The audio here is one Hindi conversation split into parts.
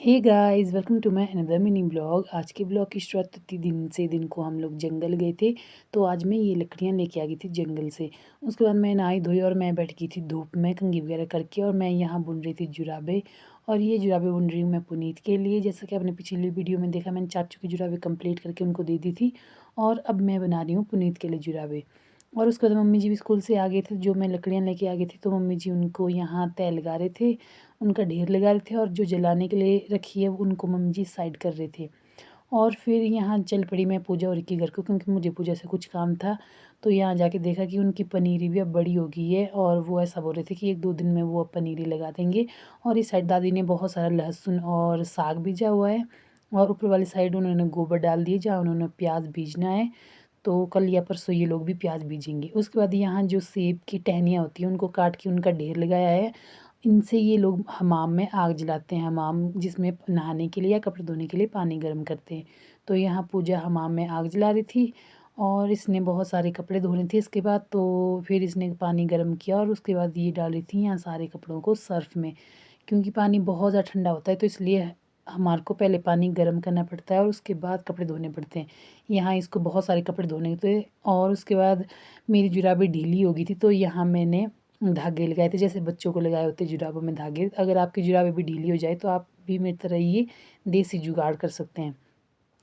Hey guys, welcome to my another mini blog. आज के ब्लॉग की शुरुआत थी दिन को हम लोग जंगल गए थे। तो आज मैं ये लकड़ियाँ लेके आ गई थी जंगल से। उसके बाद मैं नहाई धोई और मैं बैठ गई थी धूप में कंघी वगैरह करके, और मैं यहाँ बुन रही थी जुराबे। और ये जुराबे बुन रही हूँ मैं पुनीत के लिए। जैसा कि आपने पिछली वीडियो में देखा, मैंने चाचू की जुराबे कंप्लीट करके उनको दे दी थी, और अब मैं बना रही हूँ पुनीत के लिए जुराबे। और उसके बाद मम्मी जी भी स्कूल से आ गए थे, जो मैं लकड़ियाँ लेके आ गई थी, तो मम्मी जी उनको यहाँ तय लगा रहे थे, उनका ढेर लगा रहे थे, और जो जलाने के लिए रखी है उनको मम्मी जी साइड कर रहे थे। और फिर यहाँ चल पड़ी मैं पूजा और के घर को, क्योंकि मुझे पूजा से कुछ काम था। तो यहाँ जाके देखा कि उनकी पनीरी भी अब बड़ी हो गई है, और वो ऐसा बोल रहे थे कि 1-2 दिन में वो अब पनीरी लगा देंगे। और इस साइड दादी ने बहुत सारा लहसुन और साग बीजा हुआ है, और ऊपर वाली साइड उन्होंने गोबर डाल दिए जहाँ उन्होंने प्याज बीजना है। तो कल या परसों ये लोग भी प्याज बीजेंगे। उसके बाद यहाँ जो सेब की टहनियाँ होती हैं उनको काट के उनका ढेर लगाया है। इनसे ये लोग हमाम में आग जलाते हैं, हमाम जिसमें नहाने के लिए या कपड़े धोने के लिए पानी गर्म करते हैं। तो यहाँ पूजा हमाम में आग जला रही थी, और इसने बहुत सारे कपड़े धोने थे इसके बाद। तो फिर इसने पानी गर्म किया, और उसके बाद ये डाल रही थी यहाँ सारे कपड़ों को सर्फ़ में, क्योंकि पानी बहुत ज़्यादा ठंडा होता है, तो इसलिए हमारे को पहले पानी गर्म करना पड़ता है और उसके बाद कपड़े धोने पड़ते हैं। यहाँ इसको बहुत सारे कपड़े धोने थे, और उसके बाद मेरी जुराबें ढीली हो गई थी, तो यहाँ मैंने धागे लगाए थे, जैसे बच्चों को लगाए होते जुराबों में धागे। अगर आपकी जुराबें भी ढीली हो जाए तो आप भी मेरी तरह ये देसी जुगाड़ कर सकते हैं।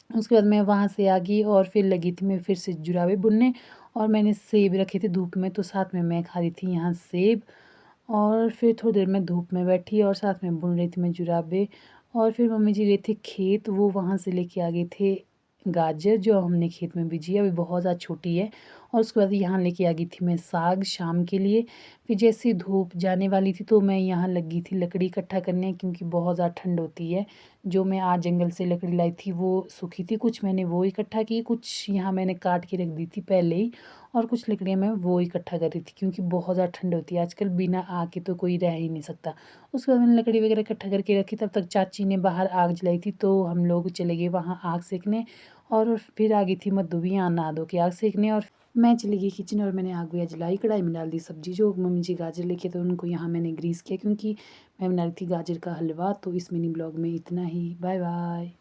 उसके बाद मैं वहाँ से आ गई, और फिर लगी थी मैं फिर से जुराबे बुनने। और मैंने सेब रखे थे धूप में, तो साथ में मैं खा रही थी यहाँ सेब। और फिर थोड़ी देर मैं धूप में बैठी और साथ में बुन रही थी मैं जुराबे। और फिर मम्मी जी गए थे खेत, वो वहाँ से लेके आ गए थे गाजर, जो हमने खेत में बीजी है, अभी बहुत ज़्यादा छोटी है। और उसके बाद यहाँ लेके आ गई थी मैं साग शाम के लिए। फिर जैसे धूप जाने वाली थी तो मैं यहाँ लगी थी लकड़ी इकट्ठा करने, क्योंकि बहुत ज़्यादा ठंड होती है। जो मैं आज जंगल से लकड़ी लाई थी वो सूखी थी, कुछ मैंने वो इकट्ठा की, कुछ यहाँ मैंने काट के रख दी थी पहले ही। और कुछ लकड़ियाँ मैं वो इकट्ठा कर रही थी, क्योंकि बहुत ज़्यादा ठंड होती है आजकल, बिना आग के तो कोई रह ही नहीं सकता। उसके बाद मैंने लकड़ी वगैरह इकट्ठा करके रखी, तब तक चाची ने बाहर आग जलाई थी, तो हम लोग चले गए वहाँ आग सेकने। और फिर आ गई थी मद्दू भी यहाँ नहा धो के आग सेकने, और मैं चली गई किचन, और मैंने आग वगैरह जलाई, कढ़ाई में डाल दी सब्जी। जो मम्मी जी गाजर लेके तो उनको यहाँ मैंने ग्रीस किया, क्योंकि मैं बना रही थी गाजर का हलवा। तो इस मिनी ब्लॉग में इतना ही, बाय बाय।